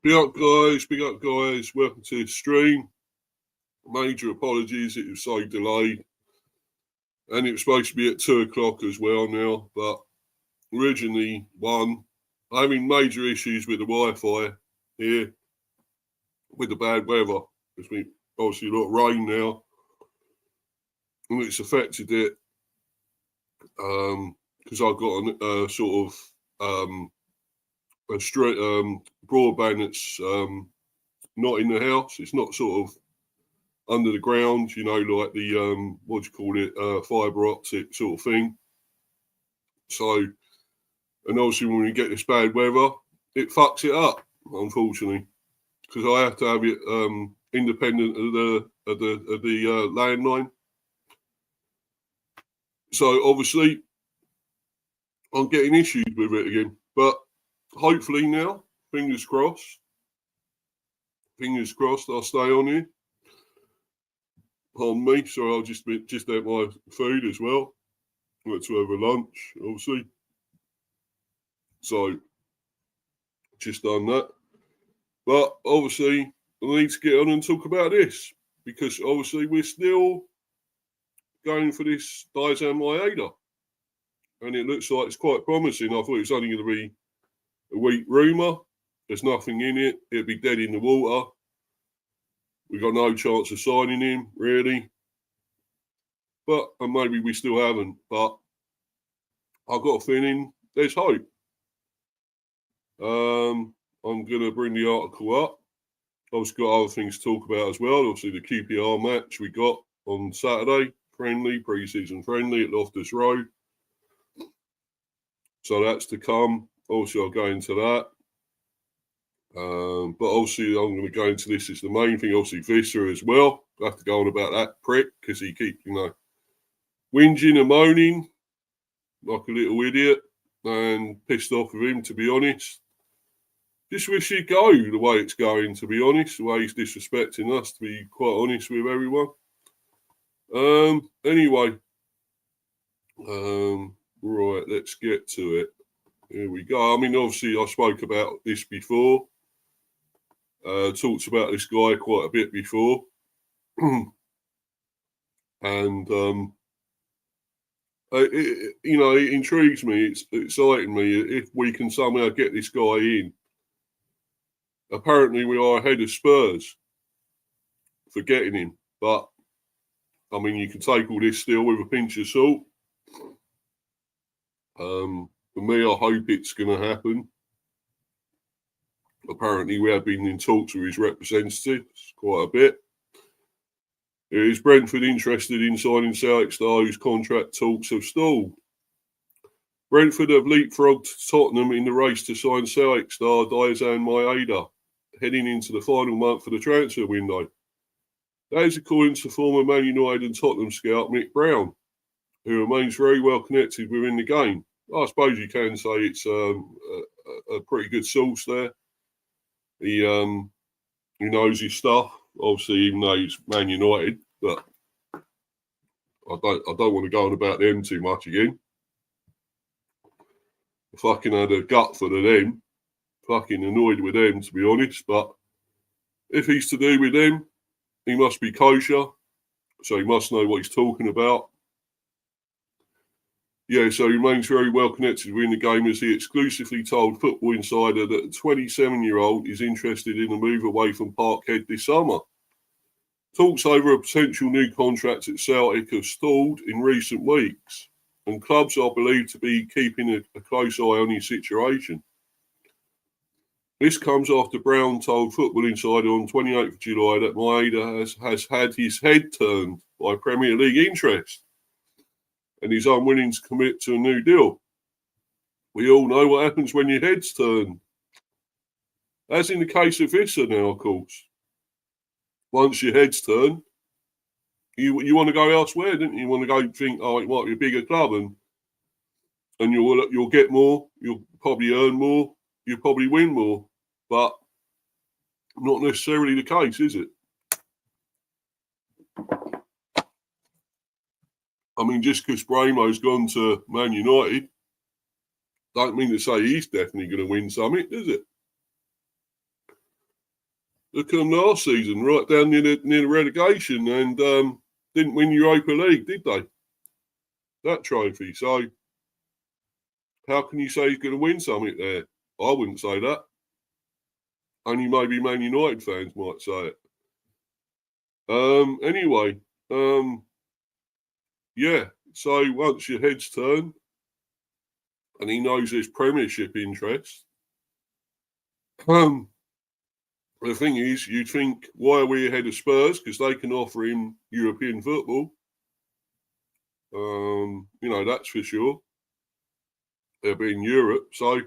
Big up, guys. Big up, guys. Welcome to the stream. Major apologies. It was so delayed. And it was supposed to be at 2 o'clock as well now. But originally, having major issues with the Wi-Fi here with the bad weather. There's been obviously a lot of rain now. And it's affected it. Because I've got a sort of a straight broadband that's not in the house. It's not sort of under the ground, like the what do you call it, fibre optic sort of thing. So, and obviously when we get this bad weather, it fucks it up, unfortunately, because I have to have it independent of the landline. So obviously, I'm getting issues with it again, but hopefully now, fingers crossed, I'll stay on here. Pardon me, so I'll just ate my food as well. I went to have a lunch, obviously. So, just done that. But obviously, I need to get on and talk about this, because obviously we're still going for this Daizen Maeda. And it looks like it's quite promising. I thought it was only going to be a weak rumour. There's nothing in it. It'd be dead in the water. We've got no chance of signing him, really. And maybe we still haven't. But I've got a feeling there's hope. I'm going to bring the article up. I've also got other things to talk about as well. Obviously, the QPR match we got on Saturday. Pre-season friendly at Loftus Road. So that's to come. Also, I'll go into that. But obviously, I'm going to go into this as the main thing. Obviously, Visser as well. I have to go on about that prick because he keeps, whinging and moaning like a little idiot, and pissed off with him, to be honest. Just wish he'd go the way it's going, to be honest. The way he's disrespecting us, to be quite honest with everyone. Anyway. Right, let's get to it. Here we go. I mean, obviously, I spoke about this before. Talked about this guy quite a bit before. And, it intrigues me. It's exciting me if we can somehow get this guy in. Apparently, we are ahead of Spurs for getting him. But, I mean, you can take all this still with a pinch of salt. For me, I hope it's going to happen. Apparently, we have been in talks with his representatives quite a bit. Is Brentford interested in signing Celtic star whose contract talks have stalled? Brentford have leapfrogged Tottenham in the race to sign Celtic star Daizen Maeda, heading into the final month of the transfer window. That is according to former Man United and Tottenham scout Mick Brown, who remains very well connected within the game. I suppose you can say it's a pretty good source there. He knows his stuff, obviously, even though he's Man United. But I don't want to go on about them too much again. I fucking had a gut for them. Fucking annoyed with them, to be honest. But if he's to do with them, he must be kosher. So he must know what he's talking about. Yeah, so he remains very well connected within the game, as he exclusively told Football Insider that the 27-year-old is interested in a move away from Parkhead this summer. Talks over a potential new contract at Celtic have stalled in recent weeks, and clubs are believed to be keeping a close eye on his situation. This comes after Brown told Football Insider on 28th of July that Maeda has had his head turned by Premier League interest, and he's unwilling to commit to a new deal. We all know what happens when your head's turned. As in the case of Visser now, of course. Once your head's turned, you want to go elsewhere, don't you? You want to go think, oh, it might be a bigger club, and you'll get more, you'll probably earn more, you'll probably win more. But not necessarily the case, is it? I mean, just because Bramo's gone to Man United, don't mean to say he's definitely going to win something, does it? Look at them last season, right down near the relegation, and didn't win Europa League, did they? That trophy. So how can you say he's going to win something there? I wouldn't say that. Only maybe Man United fans might say it. Anyway, yeah. So once your head's turned, and he knows there's Premiership interest, the thing is, you'd think, why are we ahead of Spurs? Because they can offer him European football. That's for sure. They'll be in Europe. So,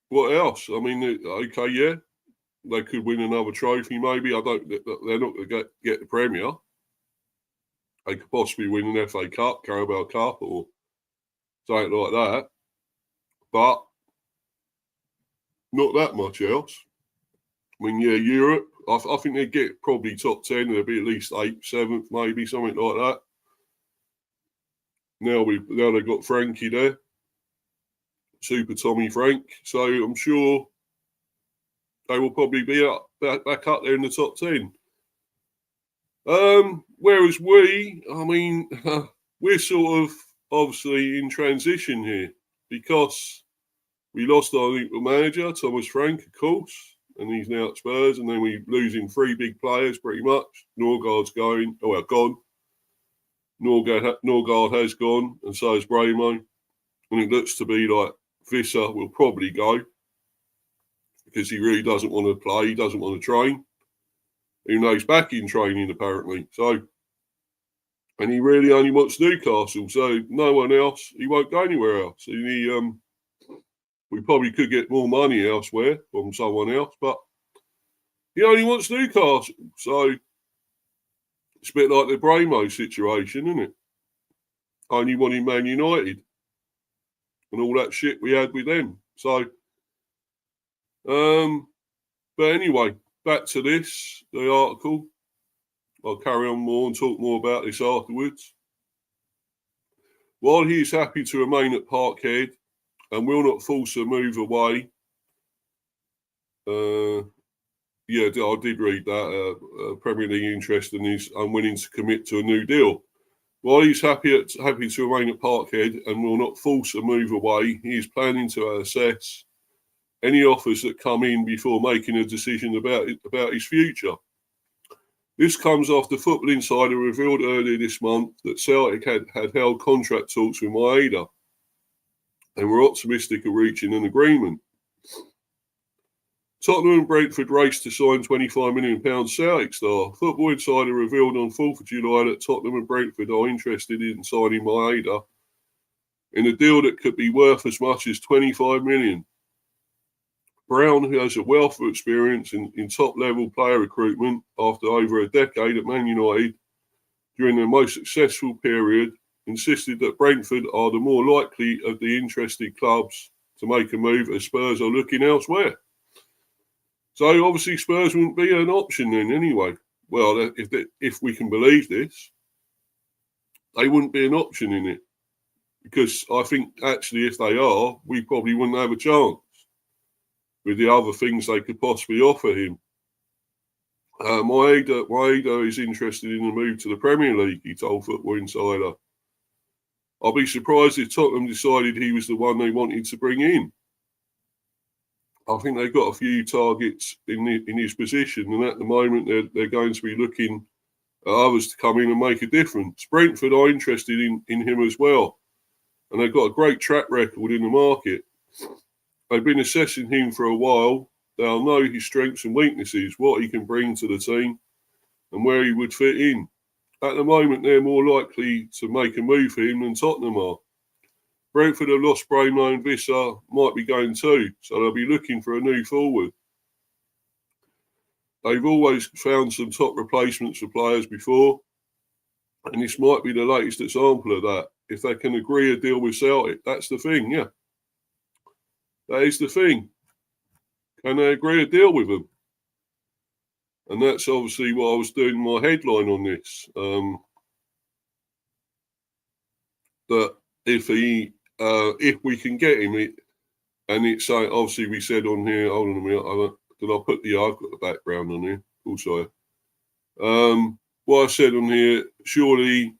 what else? I mean, okay, yeah, they could win another trophy. Maybe they're not going to get the Premier. They could possibly win an FA Cup, Carabao Cup, or something like that. But not that much else. I mean, yeah, Europe. I think they'd get probably top 10. They'd be at least 8th, 7th, maybe something like that. Now they've got Frankie there, Super Tommy Frank. So I'm sure they will probably be back up there in the top 10. Whereas we're sort of obviously in transition here because we lost our manager, Thomas Frank, of course, and he's now at Spurs, and then we're losing 3 big players pretty much. Norgard's gone. Norgard has gone, and so is Bramo. And it looks to be like Visser will probably go because he really doesn't want to play. He doesn't want to train. Even though he's back in training, apparently. So, and he really only wants Newcastle. So, no one else. He won't go anywhere else. And we probably could get more money elsewhere from someone else, but he only wants Newcastle. So, it's a bit like the Bramo situation, isn't it? Only wanting Man United and all that shit we had with them. So, but anyway, back to the article. I'll carry on more and talk more about this afterwards. While he is happy to remain at Parkhead and will not force a move away, yeah, I did read that. Premier League interest and he's unwilling to commit to a new deal. While he's happy to remain at Parkhead and will not force a move away, he is planning to assess any offers that come in before making a decision about his future. This comes after Football Insider revealed earlier this month that Celtic had held contract talks with Maeda and were optimistic of reaching an agreement. Tottenham and Brentford raced to sign £25 million Celtic star. Football Insider revealed on 4th of July that Tottenham and Brentford are interested in signing Maeda in a deal that could be worth as much as £25 million. Brown, who has a wealth of experience in top-level player recruitment after over a decade at Man United during their most successful period, insisted that Brentford are the more likely of the interested clubs to make a move as Spurs are looking elsewhere. So obviously Spurs wouldn't be an option then anyway. Well, if we can believe this, they wouldn't be an option in it. Because I think actually if they are, we probably wouldn't have a chance with the other things they could possibly offer him. Maeda is interested in a move to the Premier League, he told Football Insider. I'll be surprised if Tottenham decided he was the one they wanted to bring in. I think they've got a few targets in his position, and at the moment they're going to be looking at others to come in and make a difference. Brentford are interested in him as well, and they've got a great track record in the market. They've been assessing him for a while. They'll know his strengths and weaknesses, what he can bring to the team, and where he would fit in. At the moment, they're more likely to make a move for him than Tottenham are. Brentford have lost Bramo and Visser, might be going too, so they'll be looking for a new forward. They've always found some top replacements for players before, and this might be the latest example of that. If they can agree a deal with Celtic, that's the thing, yeah. That is the thing. Can they agree a deal with them? And that's obviously what I was doing my headline on this. That if we can get him, And it's obviously we said on here, hold on a minute, did I put I've got the background on here. Also, what I said on here, surely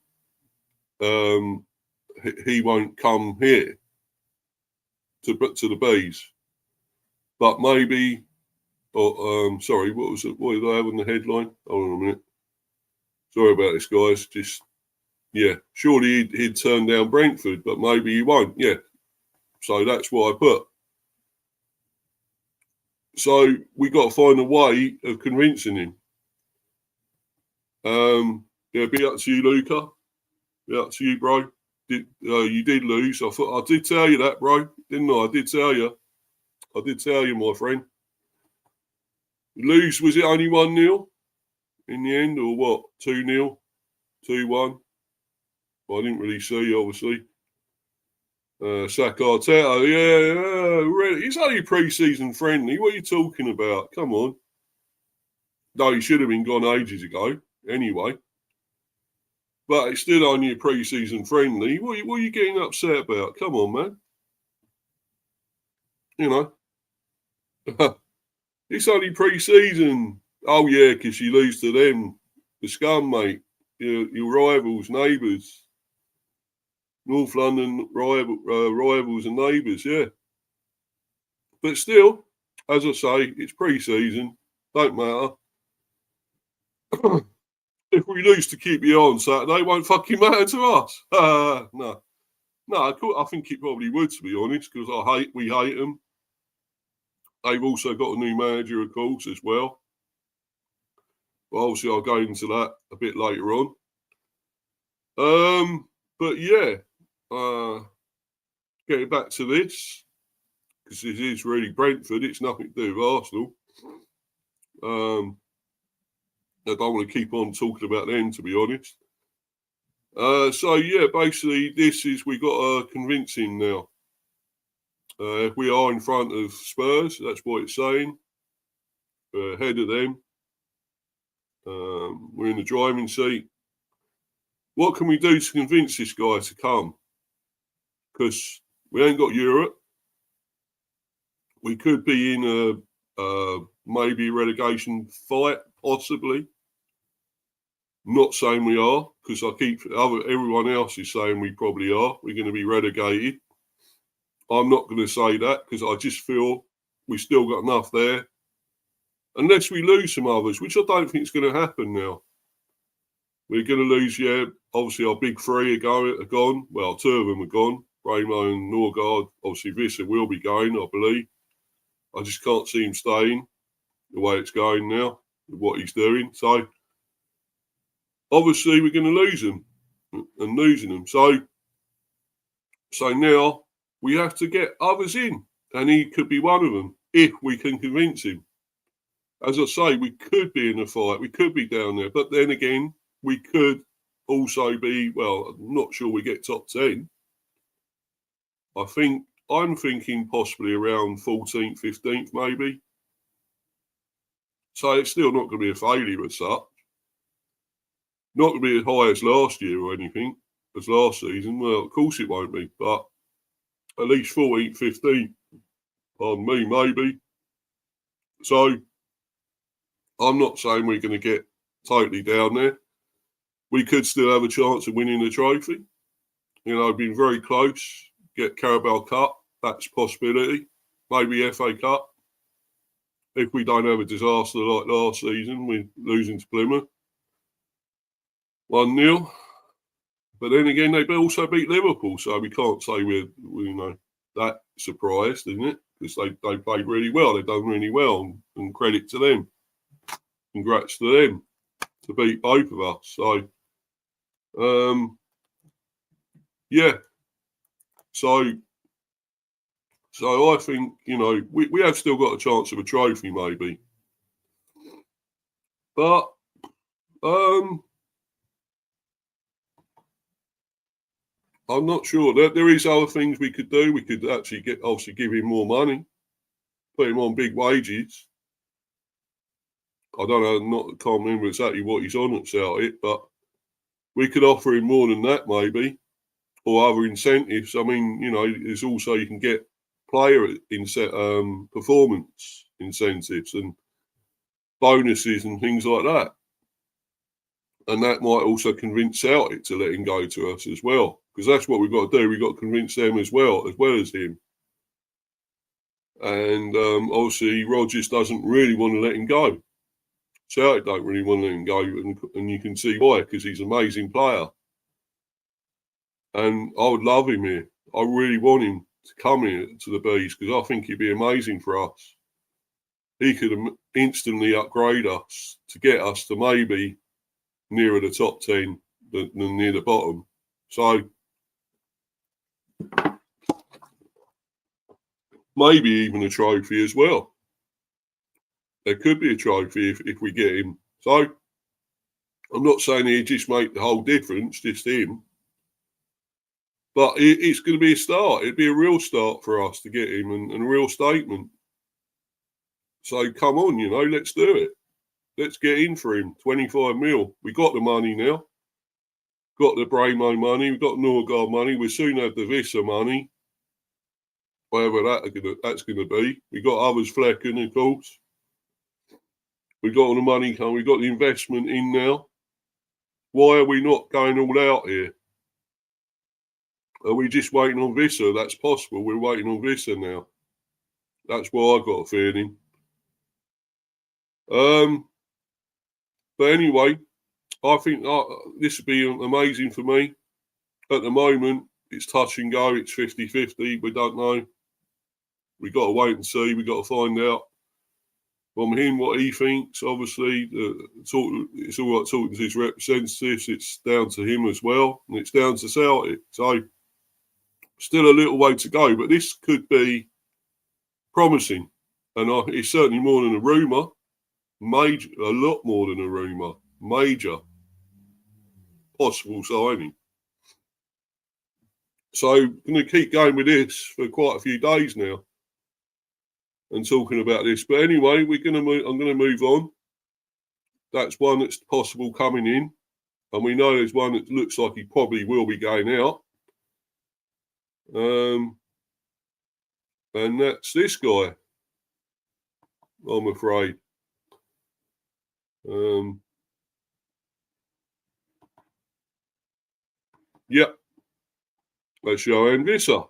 he won't come here to the bees, but maybe. Sorry, what was it? What did I have on the headline? Hold on a minute. Sorry about this, guys. Just surely he'd turn down Brentford, but maybe he won't. Yeah, so that's what I put. So we got to find a way of convincing him. Be up to you, Luca. Be up to you, bro. You did lose. I did tell you that, bro, didn't I? I did tell you, my friend. Lose, was it only 1-0 in the end, or what? 2-0, 2-1. Well, I didn't really see, obviously. Saka Arteta, really. It's only pre-season friendly. What are you talking about? Come on. No, he should have been gone ages ago. Anyway. But it's still only a pre-season friendly. What are you getting upset about? Come on, man. You know. It's only pre-season. Oh, yeah, because you lose to them. The scum, mate. Your rivals, neighbours. North London rivals and neighbours, yeah. But still, as I say, it's pre-season. Don't matter. If we lose to QPR on Saturday, it won't fucking matter to us. No, I think it probably would, to be honest, because we hate them. They've also got a new manager, of course, as well. Well, obviously, I'll go into that a bit later on. But yeah, getting back to this, because it is really Brentford. It's nothing to do with Arsenal. I don't want to keep on talking about them, to be honest. So yeah, basically, we got to convince him now. If we are in front of Spurs, that's what it's saying. Ahead of them. We're in the driving seat. What can we do to convince this guy to come? Because we ain't got Europe. We could be in a maybe relegation fight, possibly. Not saying we are, because everyone else is saying we probably are. We're going to be relegated. I'm not going to say that because I just feel we still got enough there. Unless we lose some others, which I don't think is going to happen now. We're going to lose, obviously our big three are gone. Well, two of them are gone. Ramo and Norgard. Obviously Visser will be going, I believe. I just can't see him staying the way it's going now, with what he's doing. So, obviously, we're going to lose them and losing them. So now we have to get others in, and he could be one of them if we can convince him. As I say, we could be in a fight. We could be down there. But then again, we could also be, I'm not sure we get top 10. I'm thinking possibly around 14th, 15th, maybe. So it's still not going to be a failure as such. Not going to be as high as last year or anything, as last season. Well, of course it won't be, but at least 14th, 15th, pardon me, maybe. So I'm not saying we're going to get totally down there. We could still have a chance of winning the trophy. Been very close. Get Carabao Cup, that's a possibility. Maybe FA Cup. If we don't have a disaster like last season, we're losing to Plymouth. 1-0. But then again, they also beat Liverpool, so we can't say we're that surprised, isn't it? Because they played really well. They've done really well, and credit to them. Congrats to them to beat both of us. So, yeah. So I think, we have still got a chance of a trophy, maybe. But, I'm not sure. There is other things we could do. We could actually give him more money, put him on big wages. I don't know, can't remember exactly what he's on at Celtic, but we could offer him more than that, maybe, or other incentives. I mean, there's also you can get player performance incentives and bonuses and things like that. And that might also convince Celtic to let him go to us as well, because that's what we've got to do. We've got to convince them as well as him. And obviously, Rodgers doesn't really want to let him go. Celtic don't really want to let him go, and you can see why, because he's an amazing player. And I would love him here. I really want him to come here to the Bees, because I think he'd be amazing for us. He could instantly upgrade us to get us to maybe nearer the top 10 than near the bottom. So maybe even a trophy as well. There could be a trophy if we get him. So I'm not saying he'd just make the whole difference, just him. But it's going to be a start. It'd be a real start for us to get him and a real statement. So come on, let's do it. Let's get in for him. 25 mil. We got the money now. Got the Bramo money. We've got Norgard money. We'll soon have the Visser money. Whatever that's going to be. We got others Flecken, of course. We got all the money coming. We got the investment in now. Why are we not going all out here? Are we just waiting on Visser? That's possible. We're waiting on Visser now. That's why I got a feeling. But anyway, I think this would be amazing for me. At the moment, it's touch and go. It's 50-50. We don't know. We got to wait and see. We got to find out from him what he thinks. Obviously, it's all right talking to his representatives. It's down to him as well, and it's down to Celtic. So still a little way to go, but this could be promising, and it's certainly more than a rumour. A lot more than a rumour. Major possible signing. So I'm going to keep going with this for quite a few days now and talking about this. But anyway, I'm going to move on. That's one that's possible coming in. And we know there's one that looks like he probably will be going out. And that's this guy, I'm afraid. Yep. That's Johan Visser,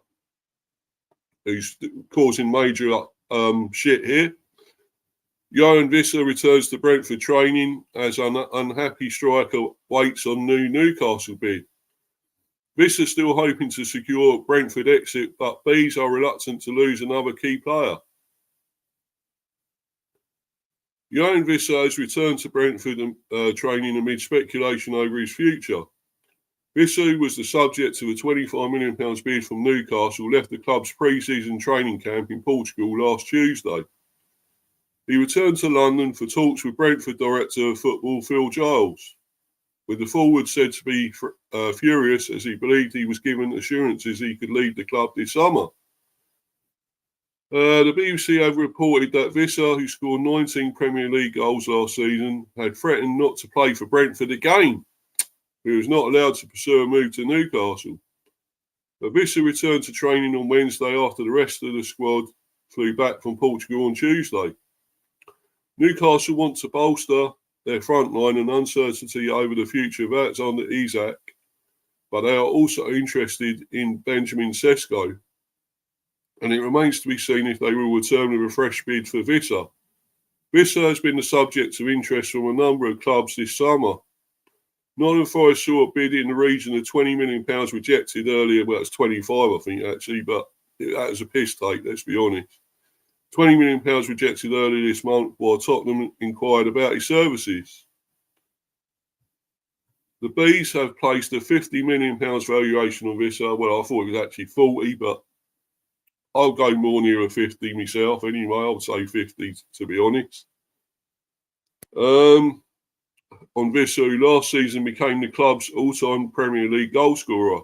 who's causing major shit here. Johan Visser returns to Brentford training as an unhappy striker waits on new Newcastle bid. Visser still hoping to secure Brentford exit, but Bees are reluctant to lose another key player. Johan Visser has returned to Brentford training amid speculation over his future. Visser was the subject of a £25 million bid from Newcastle, left the club's pre-season training camp in Portugal last Tuesday. He returned to London for talks with Brentford Director of Football Phil Giles, with the forward said to be furious as he believed he was given assurances he could leave the club this summer. The BBC have reported that Visser, who scored 19 Premier League goals last season, had threatened not to play for Brentford again. He was not allowed to pursue a move to Newcastle. But Visser returned to training on Wednesday after the rest of the squad flew back from Portugal on Tuesday. Newcastle want to bolster their front line and uncertainty over the future of Alexander Isak, but they are also interested in Benjamin Sesko. And it remains to be seen if they will return with a fresh bid for Visser. Visser has been the subject of interest from a number of clubs this summer. Nottingham Forest saw a bid in the region of £20 million rejected earlier. Well, it's 25, I think, actually, but that was a piss take, let's be honest. £20 million rejected earlier this month while Tottenham inquired about his services. The Bees have placed a £50 million valuation on Visser. Well, I thought it was actually 40, but I'll go more near a 50 myself anyway. I would say 50, to be honest. On Visser, who last season became the club's all-time Premier League goalscorer.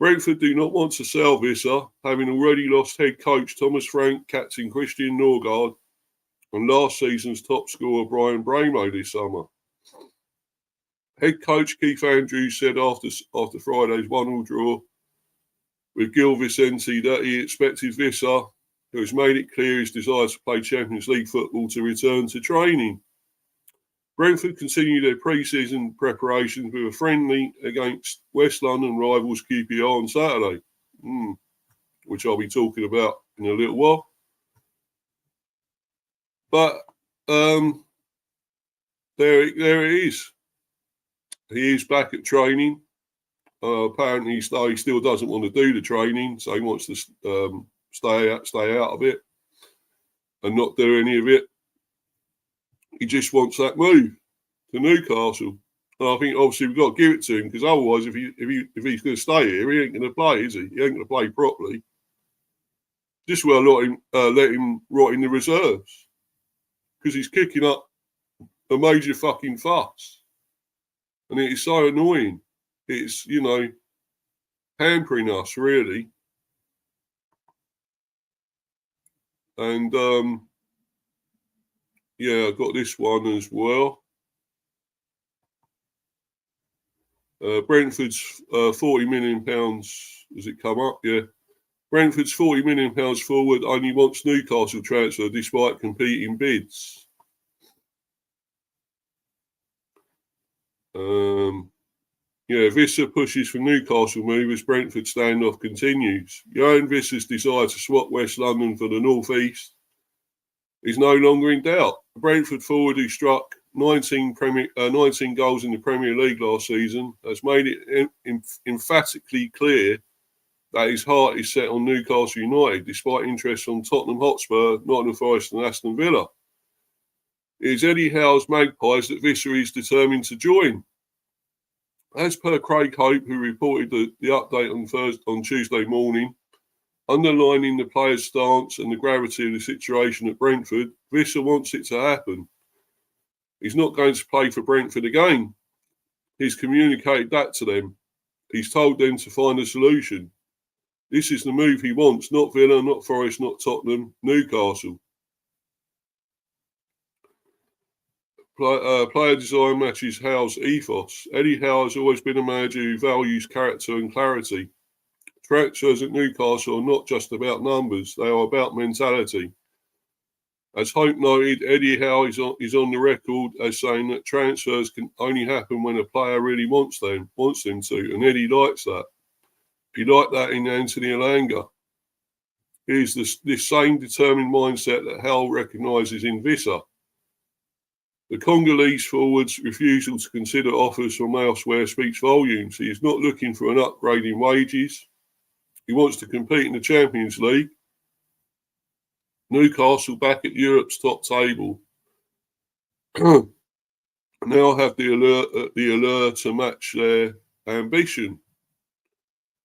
Brentford do not want to sell Visser, having already lost head coach Thomas Frank, captain Christian Norgard, and last season's top scorer Brian Bramo this summer. Head coach Keith Andrews said after Friday's 1-1 draw with Gil Vicente that he expected Vissa, who has made it clear his desire to play Champions League football, to return to training. Brentford continue their pre-season preparations with a friendly against West London rivals QPR on Saturday, which I'll be talking about in a little while. But there it is. He is back at training. Apparently, he still doesn't want to do the training, so he wants to stay out of it and not do any of it. He just wants that move to Newcastle. And I think obviously we've got to give it to him, because otherwise, if he's going to stay here, he ain't going to play, is he? He ain't going to play properly. Just well let him rot in the reserves, because he's kicking up a major fucking fuss, and it is so annoying. It's, hampering us really. And I got this one as well. Brentford's £40 million. Does it come up? Yeah. Brentford's £40 million forward only wants Newcastle transfer despite competing bids. Vissa pushes for Newcastle move as Brentford standoff continues. Johan Vissa's desire to swap West London for the North East is no longer in doubt. The Brentford forward, who struck 19 goals in the Premier League last season, has made it emphatically clear that his heart is set on Newcastle United, despite interest from Tottenham Hotspur, Nottingham Forest and Aston Villa. It is Eddie Howe's Magpies that Vissa is determined to join. As per Craig Hope, who reported the update on Tuesday morning, underlining the player's stance and the gravity of the situation at Brentford, Vissa wants it to happen. He's not going to play for Brentford again. He's communicated that to them. He's told them to find a solution. This is the move he wants, not Villa, not Forest, not Tottenham, Newcastle. Player design matches Howe's ethos. Eddie Howe has always been a manager who values character and clarity. Transfers at Newcastle are not just about numbers, they are about mentality. As Hope noted, Eddie Howe is on the record as saying that transfers can only happen when a player really wants them to, and Eddie likes that. He liked that in Anthony Elanga. It is this same determined mindset that Howe recognises in Vissa. The Congolese forward's refusal to consider offers from elsewhere speaks volumes. He is not looking for an upgrade in wages. He wants to compete in the Champions League. Newcastle back at Europe's top table. Now have the allure to match their ambition.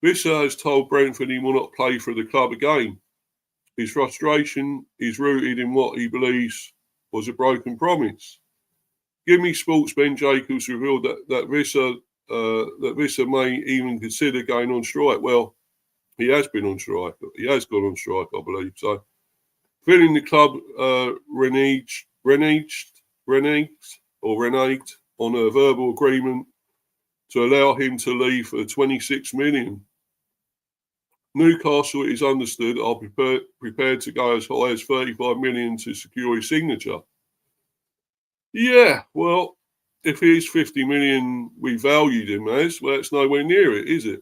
Vissa has told Brentford he will not play for the club again. His frustration is rooted in what he believes was a broken promise. Give Me Sports Ben Jacobs revealed that Vissa may even consider going on strike. Well, he has been on strike. He has gone on strike, I believe. So, feeling the club reneged on a verbal agreement to allow him to leave for 26 million. Newcastle, it is understood, are prepared to go as high as 35 million to secure his signature. Yeah, well, if it is 50 million we valued him as, well, it's nowhere near it, is it?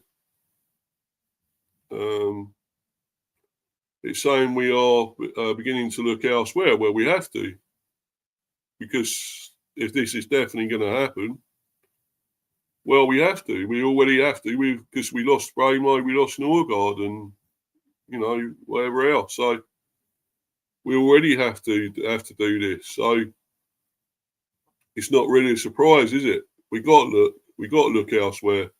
It's saying we are beginning to look elsewhere. Well, we have to, because if this is definitely going to happen, well, we have to. We already have to, because we lost Bramo, we lost Norgard, and whatever else. So we already have to do this. So it's not really a surprise, is it? We got to look elsewhere.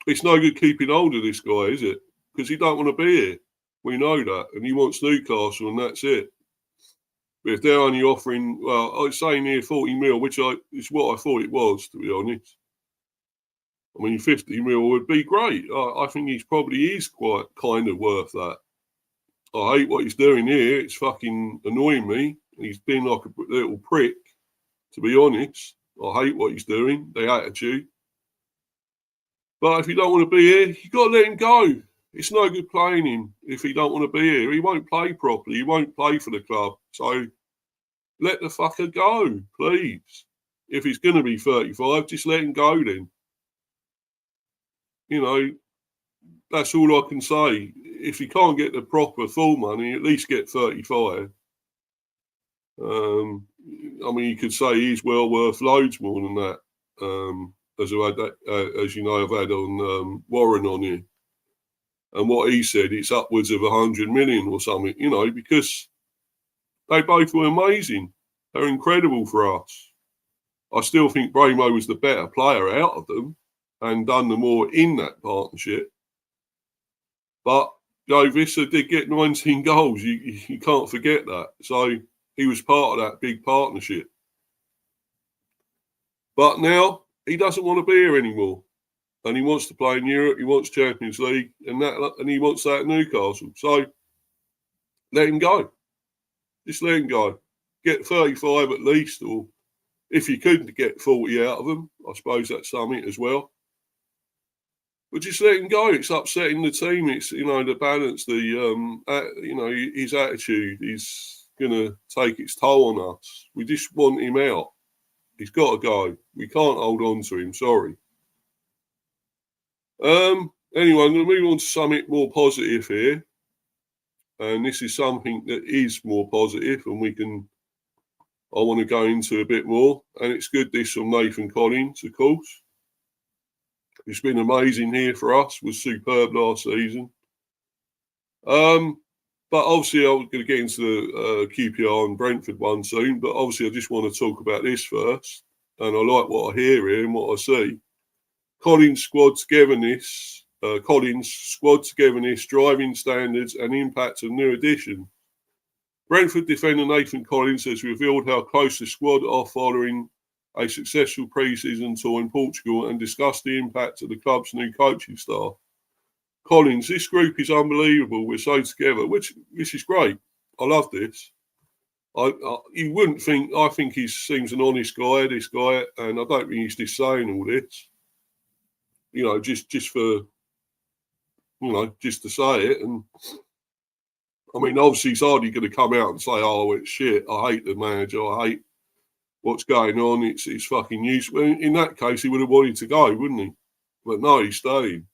It's no good keeping hold of this guy, is it? Because he don't want to be here. We know that, and he wants Newcastle, and that's it. But if they're only offering, well, I was saying here 40 mil, which is what I thought it was, to be honest. I mean, 50 mil would be great. I think he's probably is quite kind of worth that. I hate what he's doing here. It's fucking annoying me. He's been like a little prick, to be honest. I hate what he's doing, the attitude. But if you don't want to be here, you got to let him go. It's no good playing him if he don't want to be here. He won't play properly. He won't play for the club. So let the fucker go, please. If he's going to be 35, just let him go then. You know, that's all I can say. If you can't get the proper full money, at least get 35. I mean, you could say he's well worth loads more than that. As you know, I've had on Warren on here. And what he said, it's upwards of 100 million or something, you know, because they both were amazing. They're incredible for us. I still think Bramo was the better player out of them and done the more in that partnership. But Vissa did get 19 goals. You can't forget that. So he was part of that big partnership. But now he doesn't want to be here anymore. And he wants to play in Europe. He wants Champions League. And he wants that at Newcastle. So let him go. Just let him go. Get 35 at least. Or if you couldn't get 40 out of him, I suppose that's something as well. But just let him go. It's upsetting the team. It's, the balance, his attitude is going to take its toll on us. We just want him out. He's got to go. We can't hold on to him. Sorry. Anyway, I'm going to move on to something more positive here. And this is something that is more positive and I want to go into a bit more. And it's good this from Nathan Collins, of course. It's been amazing here for us. Was superb last season. But obviously I was going to get into the QPR and Brentford one soon. But obviously I just want to talk about this first. And I like what I hear here and what I see. Collins' squad togetherness, driving standards and impact of new addition. Brentford defender Nathan Collins has revealed how close the squad are following a successful pre-season tour in Portugal and discussed the impact of the club's new coaching staff. Collins, this group is unbelievable. We're so together, which is great. I love this. You wouldn't think, I think he seems an honest guy, this guy, and I don't think he's just saying all this. Just for, just to say it. And I mean, obviously he's hardly going to come out and say, oh, it's shit. I hate the manager. I hate what's going on. It's fucking useless. In that case, he would have wanted to go, wouldn't he? But no, he stayed.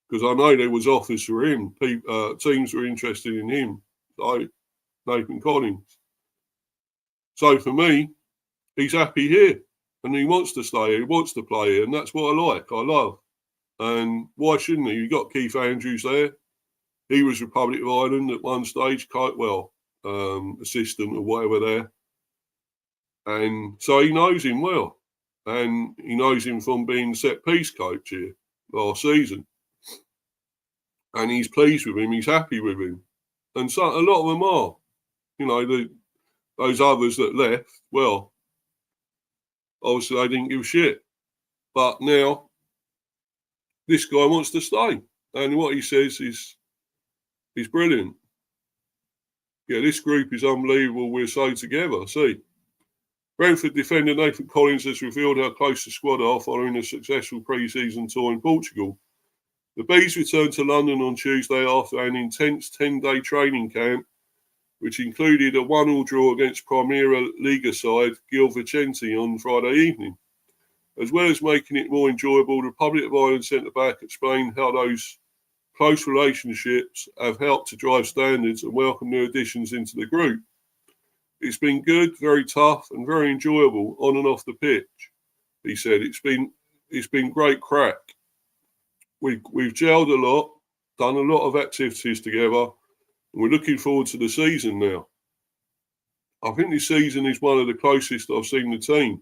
Because I know there was offers for him. Teams were interested in him. So, Nathan Collins. So for me, he's happy here. And he wants to stay here. He wants to play here. And that's what I like. I love. And why shouldn't he? You've got Keith Andrews there. He was Republic of Ireland at one stage, quite well, assistant or whatever there. And so he knows him well. And he knows him from being set-piece coach here last season. And he's pleased with him. He's happy with him. And so a lot of them are. Those others that left, well, obviously they didn't give a shit. But now, this guy wants to stay. And what he says is brilliant. Yeah, this group is unbelievable. We're so together. See, Brentford defender Nathan Collins has revealed how close the squad are following a successful pre-season tour in Portugal. The Bees returned to London on Tuesday after an intense 10-day training camp, which included a 1-1 draw against Primera Liga side Gil Vicente on Friday evening. As well as making it more enjoyable, the Republic of Ireland centre-back explained how those close relationships have helped to drive standards and welcome new additions into the group. It's been good, very tough and very enjoyable on and off the pitch, he said. It's been great crack. We've gelled a lot, done a lot of activities together, and we're looking forward to the season now. I think this season is one of the closest I've seen the team.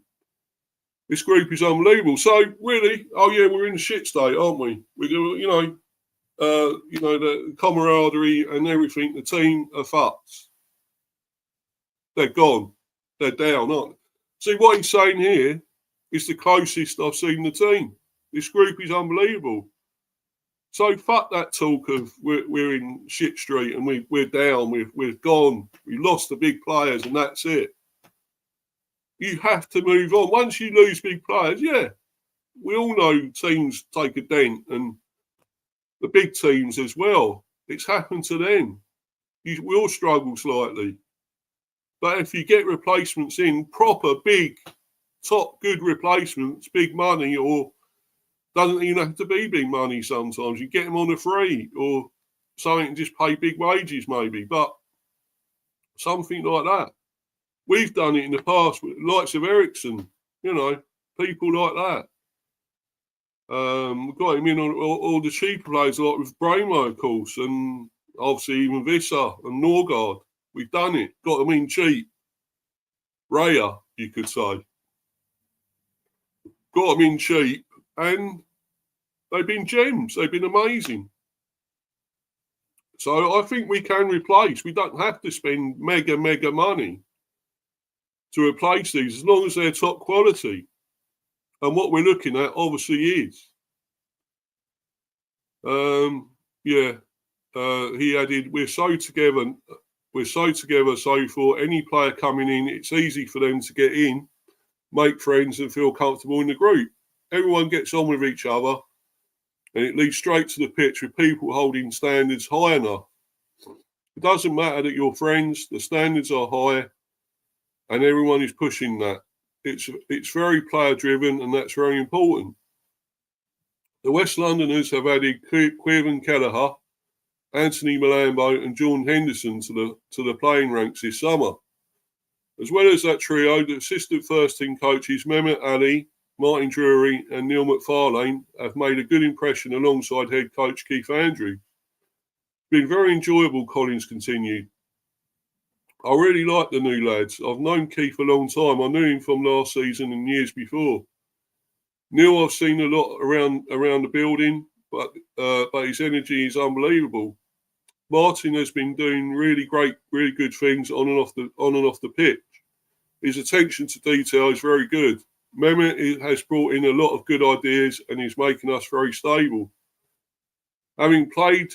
This group is unbelievable. So really, we're in a shit state, aren't we? We do, the camaraderie and everything. The team are fucked. They're gone. They're down, aren't they? See, what he's saying here is the closest I've seen the team. This group is unbelievable. So fuck that talk of we're in shit street and we're down, we're gone, we lost the big players and that's it. You have to move on. Once you lose big players, yeah, we all know teams take a dent, and the big teams as well. It's happened to them. We all struggle slightly. But if you get replacements in, proper, big, top, good replacements, big money, or doesn't even have to be big money sometimes. You get them on a free or something and just pay big wages maybe. But something like that. We've done it in the past with the likes of Ericsson, people like that. We've got him in on all the cheaper players, like with Bramo, of course, and obviously even Visser and Norgard. We've done it, got them in cheap. Raya, you could say. Got them in cheap, and they've been gems. They've been amazing. So I think we can replace. We don't have to spend mega money to replace these, as long as they're top quality. And what we're looking at, obviously, is. He added, we're so together, so for any player coming in, it's easy for them to get in, make friends and feel comfortable in the group. Everyone gets on with each other, and it leads straight to the pitch with people holding standards high enough. It doesn't matter that you're friends, the standards are high, and everyone is pushing that. It's very player-driven, and that's very important. The West Londoners have added Quirvan Kelleher, Anthony Malambo and Jordan Henderson to the playing ranks this summer. As well as that trio, the assistant first-team coaches Mehmet Ali, Martin Drury and Neil McFarlane have made a good impression alongside head coach Keith Andrew. It's been very enjoyable, Collins continued. I really like the new lads. I've known Keith a long time. I knew him from last season and years before. Neil I've seen a lot around the building, but his energy is unbelievable. Martin has been doing really good things on and off the pitch. His attention to detail is very good. Mehmet has brought in a lot of good ideas and is making us very stable. Having played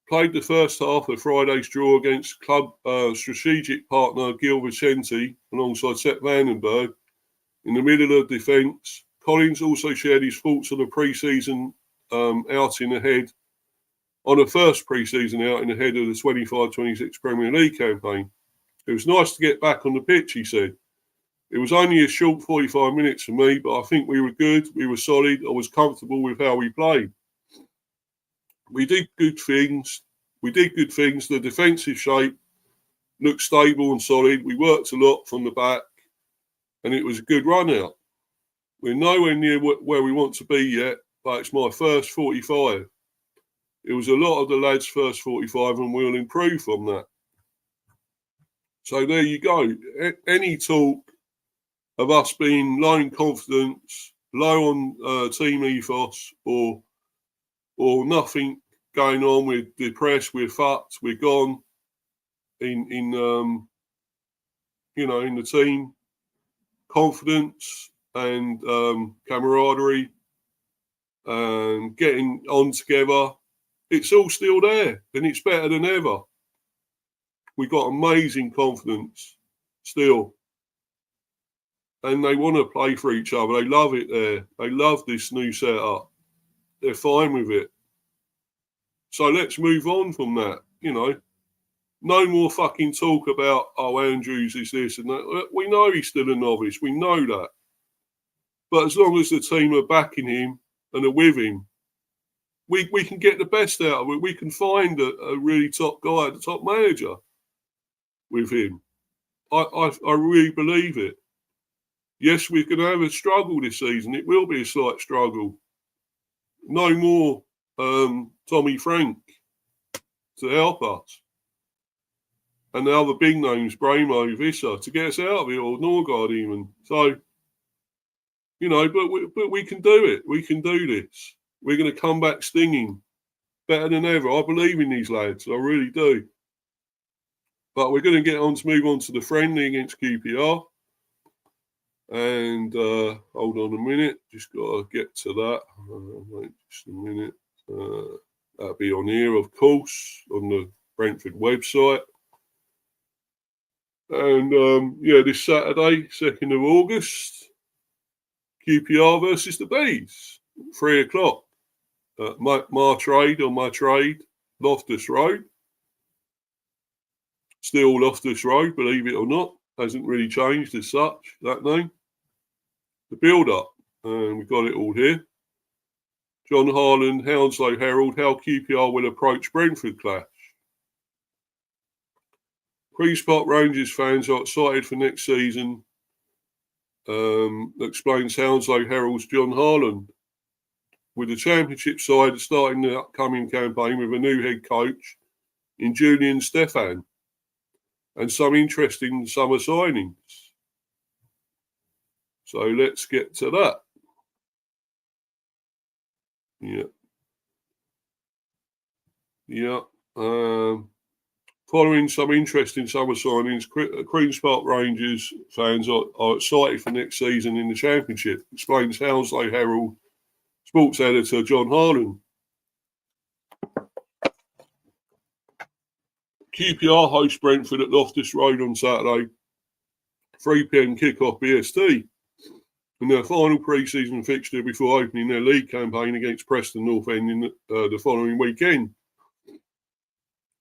the first half of Friday's draw against club strategic partner Gil Vicente alongside Sepp Vandenberg in the middle of defence, Collins also shared his thoughts on the pre-season outing ahead, on the first pre-season outing ahead of the 25-26 Premier League campaign. It was nice to get back on the pitch, he said. It was only a short 45 minutes for me, but I think we were good, we were solid, I was comfortable with how we played. We did good things. The defensive shape looked stable and solid. We worked a lot from the back, and it was a good run out. We're nowhere near where we want to be yet, but it's my first 45. It was a lot of the lads' first 45, and we'll improve from that. So there you go. Any talk of us being low in confidence, low on team ethos, or nothing going on, we're depressed, we're fucked, we're gone in the team, confidence and camaraderie and getting on together, it's all still there, and it's better than ever. We've got amazing confidence still, and they want to play for each other. They love it there. They love this new setup. They're fine with it. So let's move on from that, No more fucking talk about, Andrews is this and that. We know he's still a novice. We know that. But as long as the team are backing him and are with him, we can get the best out of it. We can find a really top guy, the top manager with him. I really believe it. Yes, we're going to have a struggle this season. It will be a slight struggle. No more Tommy Frank to help us. And the other big names, Bramo, Visser, to get us out of it, or Norgard even. So, but we can do it. We can do this. We're going to come back stinging, better than ever. I believe in these lads. I really do. But we're going to move on to the friendly against QPR. And hold on a minute. Just got to get to that. Wait just a minute. That'll be on here, of course, on the Brentford website. And, this Saturday, 2nd of August, QPR versus the Bees, 3 o'clock. My trade, Loftus Road. Still Loftus Road, believe it or not. Hasn't really changed as such, that name. The build-up, and we've got it all here. John Harland, Hounslow Herald, how QPR will approach Brentford clash. Queen's Park Rangers fans are excited for next season, explains Hounslow Herald's John Harland. With the Championship side starting the upcoming campaign with a new head coach in Julian Stefan and some interesting summer signings. So let's get to that. Following some interesting summer signings, Queen's Park Rangers fans are excited for next season in the Championship, explains Hounslow Herald sports editor John Harland. QPR host Brentford at Loftus Road on Saturday, 3 p.m. kickoff BST, in their final pre-season fixture before opening their league campaign against Preston North End in the following weekend.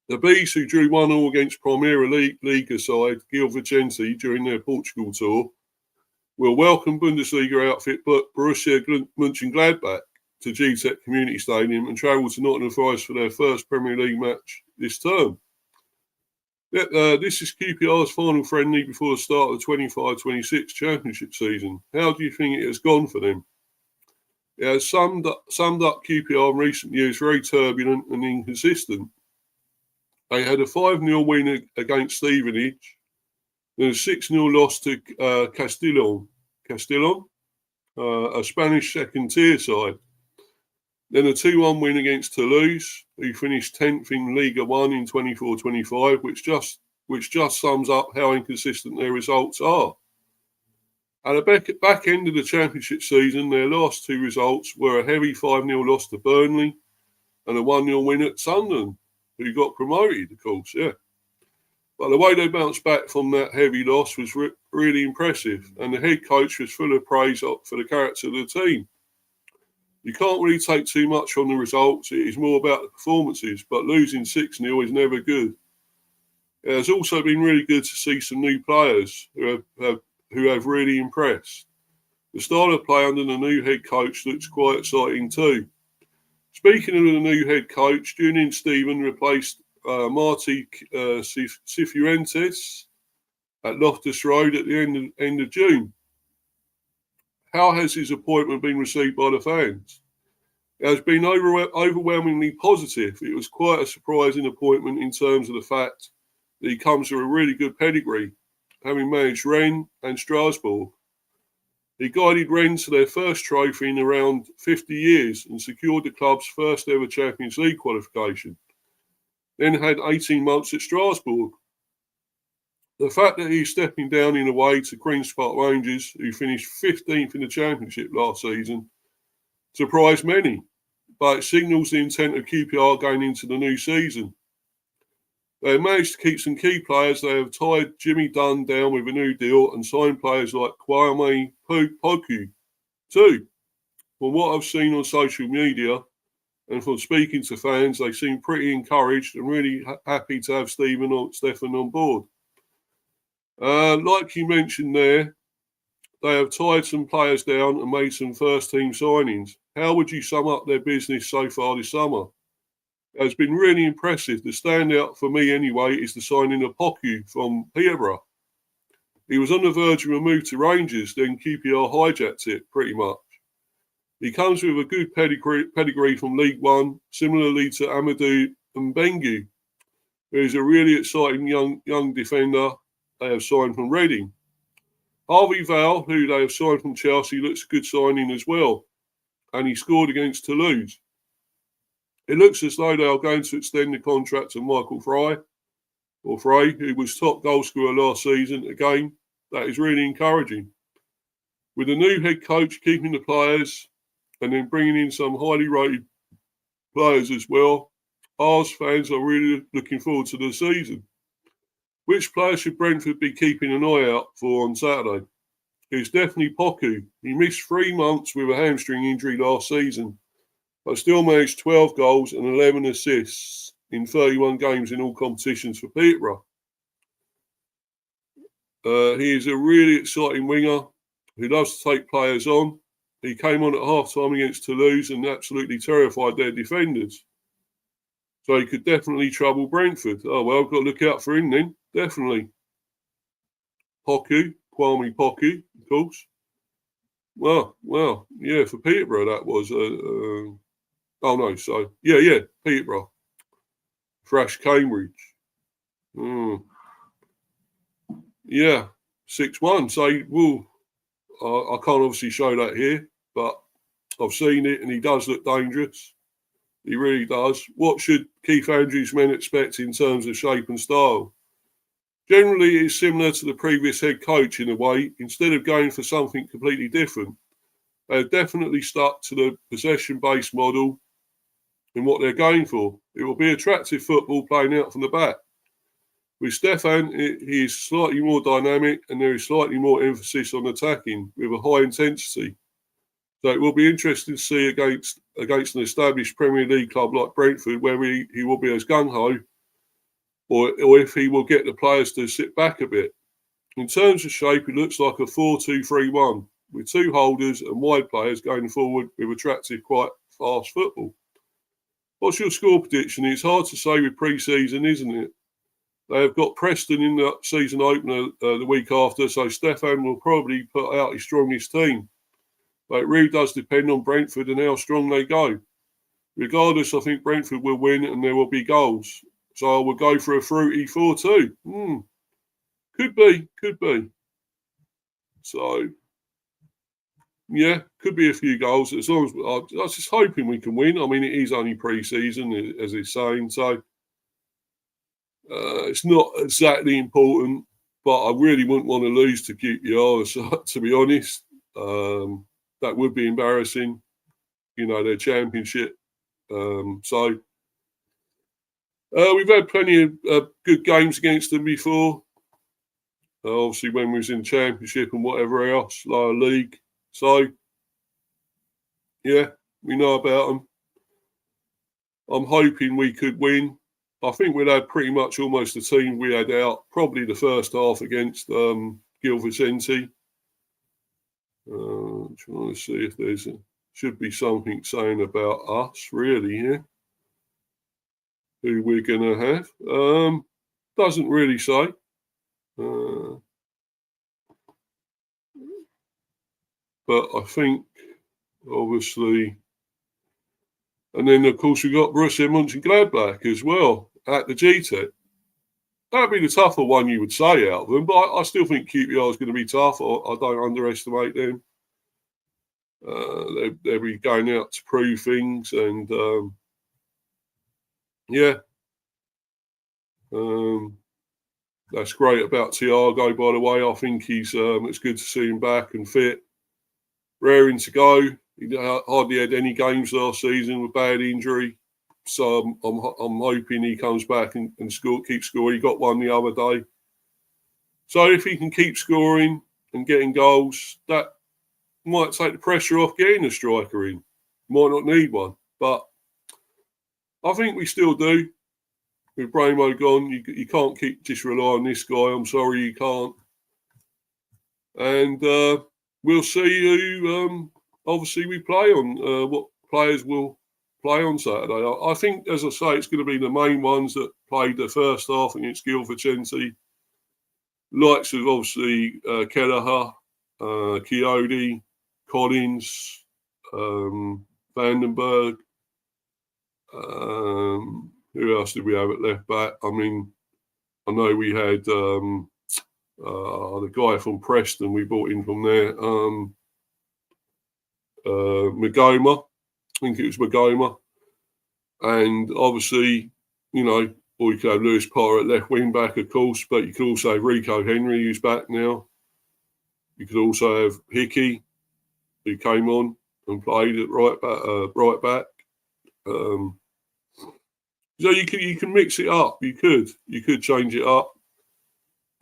The Bees, who drew 1-1 against Primera Liga side Gil Vicente during their Portugal tour, will welcome Bundesliga outfit Borussia Mönchengladbach to GTEC Community Stadium and travel to Nottingham Forest for their first Premier League match this term. This is QPR's final friendly before the start of the 25-26 Championship season. How do you think it has gone for them? It has summed up QPR in recent years very turbulent and inconsistent. They had a 5-0 win against Stevenage, then a 6-0 loss to Castellón, a Spanish second-tier side. Then a 2-1 win against Toulouse, who finished 10th in Liga 1 in 24-25, which just sums up how inconsistent their results are. At the back end of the Championship season, their last two results were a heavy 5-0 loss to Burnley and a 1-0 win at Sunderland, who got promoted, of course, yeah. But the way they bounced back from that heavy loss was really impressive, and the head coach was full of praise for the character of the team. You can't really take too much from the results. It is more about the performances, but losing 6-0 is never good. It has also been really good to see some new players who have really impressed. The style of play under the new head coach looks quite exciting too. Speaking of the new head coach, Julian Stephen replaced Marti Cifuentes at Loftus Road at the end of June. How has his appointment been received by the fans? It has been overwhelmingly positive. It was quite a surprising appointment in terms of the fact that he comes with a really good pedigree, having managed Rennes and Strasbourg. He guided Rennes to their first trophy in around 50 years and secured the club's first ever Champions League qualification. Then had 18 months at Strasbourg. The fact that he's stepping down in a way to Queen's Park Rangers, who finished 15th in the Championship last season, surprised many, but it signals the intent of QPR going into the new season. They have managed to keep some key players. They have tied Jimmy Dunn down with a new deal and signed players like Kwame Poku too. From what I've seen on social media and from speaking to fans, they seem pretty encouraged and really happy to have Stefan on board. Like you mentioned there, they have tied some players down and made some first-team signings. How would you sum up their business so far this summer? It has been really impressive. The standout for me anyway is the signing of Poku from Peterborough. He was on the verge of a move to Rangers, then QPR hijacked it pretty much. He comes with a good pedigree from League One, similarly to Amadou Mbengu, who is a really exciting young defender they have signed from Reading. Harvey Val, who they have signed from Chelsea, looks a good signing as well, and he scored against Toulouse. It looks as though they are going to extend the contract of Michael Frey, who was top goal scorer last season. Again, that is really encouraging. With the new head coach keeping the players and then bringing in some highly rated players as well, Ars fans are really looking forward to the season. Which players should Brentford be keeping an eye out for on Saturday? It's definitely Poku. He missed 3 months with a hamstring injury last season, but still managed 12 goals and 11 assists in 31 games in all competitions for Peterborough. He is a really exciting winger who loves to take players on. He came on at half-time against Toulouse and absolutely terrified their defenders. So he could definitely trouble Brentford. Oh, well, I've got to look out for him then. Definitely. Kwame Poku, of course. Well, yeah, for Peterborough that was. Peterborough. Thrash Cambridge. Yeah, 6-1. So, I can't obviously show that here, but I've seen it and he does look dangerous. He really does. What should Keith Andrews' men expect in terms of shape and style? Generally, it's similar to the previous head coach in a way. Instead of going for something completely different, they've definitely stuck to the possession-based model in what they're going for. It will be attractive football playing out from the back. With Stefan, he is slightly more dynamic and there is slightly more emphasis on attacking with a high intensity. So it will be interesting to see against an established Premier League club like Brentford whether he will be as gung-ho or if he will get the players to sit back a bit. In terms of shape, it looks like a 4-2-3-1 with 2 holders and wide players going forward with attractive, quite fast football. What's your score prediction? It's hard to say with pre-season, isn't it? They have got Preston in the season opener the week after, so Stefan will probably put out his strongest team. But it really does depend on Brentford and how strong they go. Regardless, I think Brentford will win and there will be goals. So I will go for a fruity 4-2. Could be. So, yeah, could be a few goals. As long as I was just hoping we can win. I mean, it is only pre-season, as it's saying. So, it's not exactly important, but I really wouldn't want to lose to QPR, so, to be honest. That would be embarrassing, their championship. So we've had plenty of good games against them before. Obviously, when we was in championship and whatever else, lower league. So, yeah, we know about them. I'm hoping we could win. I think we'd have pretty much almost the team we had out, probably the first half against Gil Vicente. Trying to see if should be something saying about us, really, here. Who we're going to have. Doesn't really say. But I think, obviously... And then, of course, we've got Borussia Mönchengladbach as well at the GTEC. That'd be the tougher one, you would say, out of them. But I still think QPR is going to be tough. I don't underestimate them. They'll be going out to prove things. And, that's great about Thiago, by the way. I think it's good to see him back and fit. Raring to go. He hardly had any games last season with bad injury. So I'm hoping he comes back and keeps scoring. He got one the other day. So if he can keep scoring and getting goals, that might take the pressure off getting a striker in. Might not need one. But I think we still do. With Bramo gone, you can't just rely on this guy. I'm sorry, you can't. And we'll see who, obviously, we play on, what players will play on Saturday. I think, as I say, it's going to be the main ones that played the first half against Gil Vicente. Likes of, obviously, Kelleher, Coyote, Collins, Vandenberg. Who else did we have at left back? I mean, I know we had the guy from Preston we brought in from there. Magoma. I think it was Magoma. And obviously, or you could have Lewis Potter at left wing back, of course, but you could also have Rico Henry, who's back now. You could also have Hickey, who came on and played at right back. So you can mix it up. You could change it up.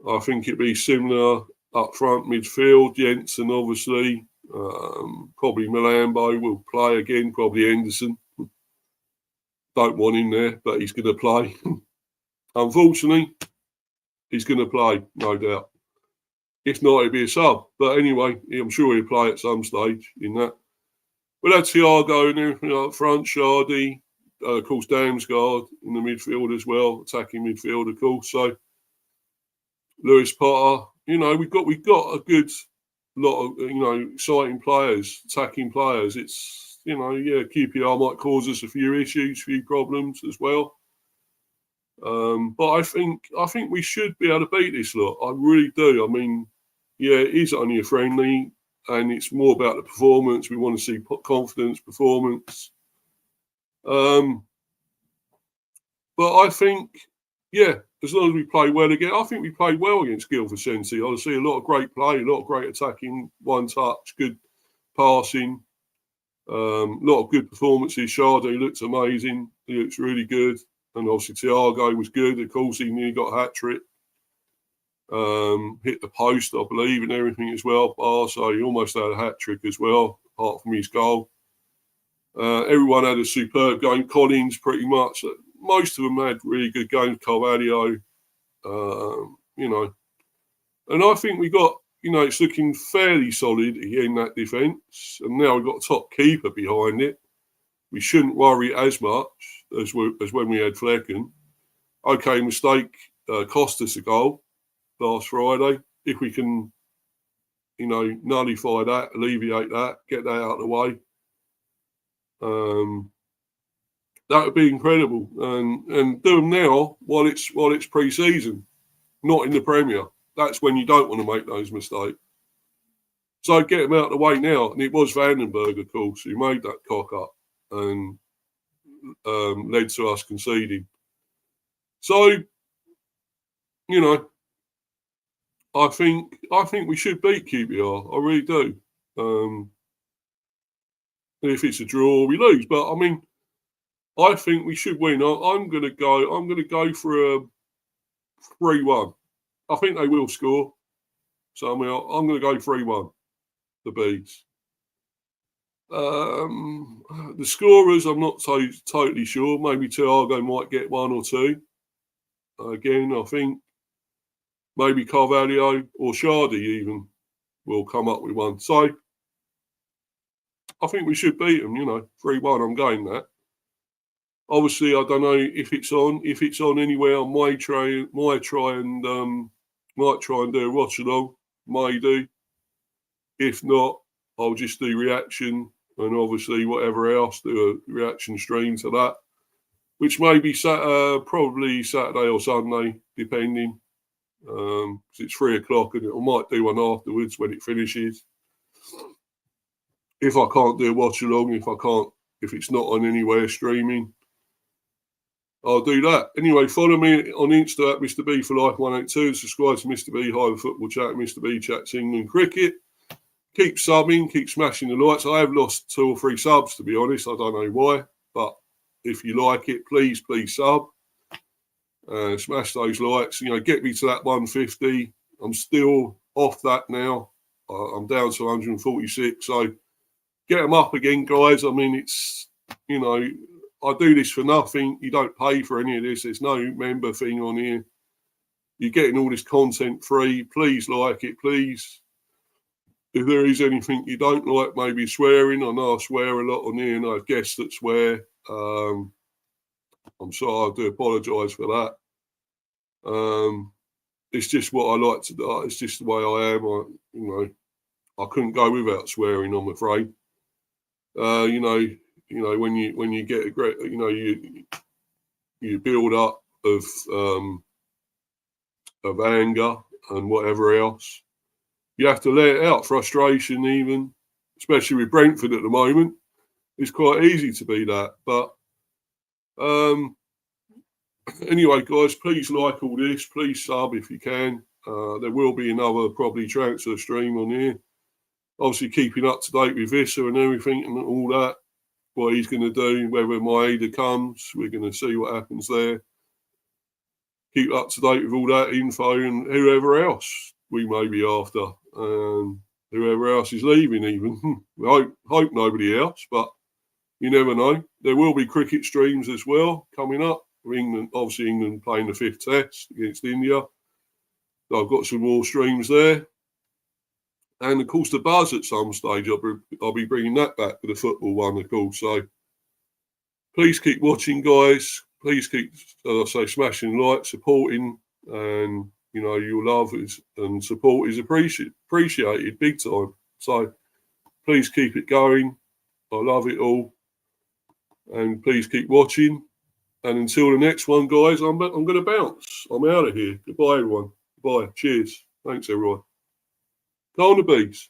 I think it'd be similar Up front, midfield, Jensen, obviously. Probably Malambo will play again, probably Henderson. Don't want him there, but he's going to play. Unfortunately, he's going to play, no doubt. If not, it'll be a sub. But anyway, I'm sure he'll play at some stage in that. We'll have Thiago and everything up front, Shardy, of course, Damsgaard in the midfield as well, attacking midfield, of course. So, Lewis Potter, we've got a good lot of, exciting players, attacking players. It's, QPR might cause us a few issues, a few problems as well. But I think we should be able to beat this lot. I really do. I mean, yeah, it is only a friendly, and it's more about the performance. We want to see confidence, performance. But I think, yeah, as long as we play well again, I think we played well against Guildford Centre. I see a lot of great play, a lot of great attacking, one touch, good passing, a lot of good performances. Shardy looked amazing. He looks really good. And obviously Thiago was good. Of course, he nearly got a hat-trick. Hit the post, I believe, and everything as well. So he almost had a hat-trick as well, apart from his goal. Everyone had a superb game. Collins, pretty much. Most of them had really good games. Carvalho, And I think we got, it's looking fairly solid in that defence. And now we've got a top keeper behind it. We shouldn't worry as much as when we had Flecken. Okay, mistake cost us a goal last Friday. If we can, nullify that, alleviate that, get that out of the way, that would be incredible. And do them now while it's pre-season, not in the Premier. That's when you don't want to make those mistakes. So get them out of the way now. And it was Vandenberg, of course, who made that cock up and led to us conceding. So, I think we should beat QPR. I really do. If it's a draw, we lose. But I mean, I think we should win. I'm going to go for a 3-1. I think they will score. So I'm going to go 3-1. The Bees. The scorers, I'm not totally sure. Maybe Thiago might get 1 or 2. Again, I think maybe Carvalho or Shardy even will come up with 1. So I think we should beat them, 3-1. I'm going that. Obviously, I don't know if it's on. If it's on anywhere, I might try and do a watch along. May do. If not, I'll just do reaction and obviously whatever else, do a reaction stream to that, which may be probably Saturday or Sunday, depending. It's 3:00 and I might do one afterwards when it finishes. If I can't do a watch along, if it's not on anywhere streaming, I'll do that. Anyway, follow me on Insta at Mr. B for Life 182. Subscribe to Mr. B Hive Football Chat. Mr. B chats England cricket. Keep subbing, keep smashing the likes. I have lost 2 or 3 subs, to be honest. I don't know why, but if you like it, please sub. Smash those likes. Get me to that 150. I'm still off that now. I'm down to 146. So get them up again, guys. I mean, it's, I do this for nothing. You don't pay for any of this. There's no member thing on here. You're getting all this content free. Please like it, please. If there is anything you don't like, maybe swearing. I know I swear a lot on here and I have guests that swear. I'm sorry, I do apologise for that. It's just what I like to do. It's just the way I am. I couldn't go without swearing, I'm afraid. When you get a great, you build up of anger and whatever else. You have to let it out, frustration even, especially with Brentford at the moment. It's quite easy to be that. But anyway, guys, please like all this. Please sub if you can. There will be another probably transfer stream on here. Obviously keeping up to date with Visser and everything and all that. What he's going to do, whether Maeda comes, we're going to see what happens there. Keep up to date with all that info and whoever else. we may be after. Whoever else is leaving, even. I hope nobody else, but you never know. There will be cricket streams as well coming up. England, obviously, England playing the 5th Test against India. So I've got some more streams there. And, of course, the buzz at some stage, I'll be bringing that back with the football one, of course. So please keep watching, guys. Please keep, as I say, smashing like, supporting, and, you know, your love and support is appreciated big time. So please keep it going. I love it all. And please keep watching. And until the next one, guys, I'm going to bounce. I'm out of here. Goodbye, everyone. Bye. Cheers. Thanks, everyone. Go on the beats.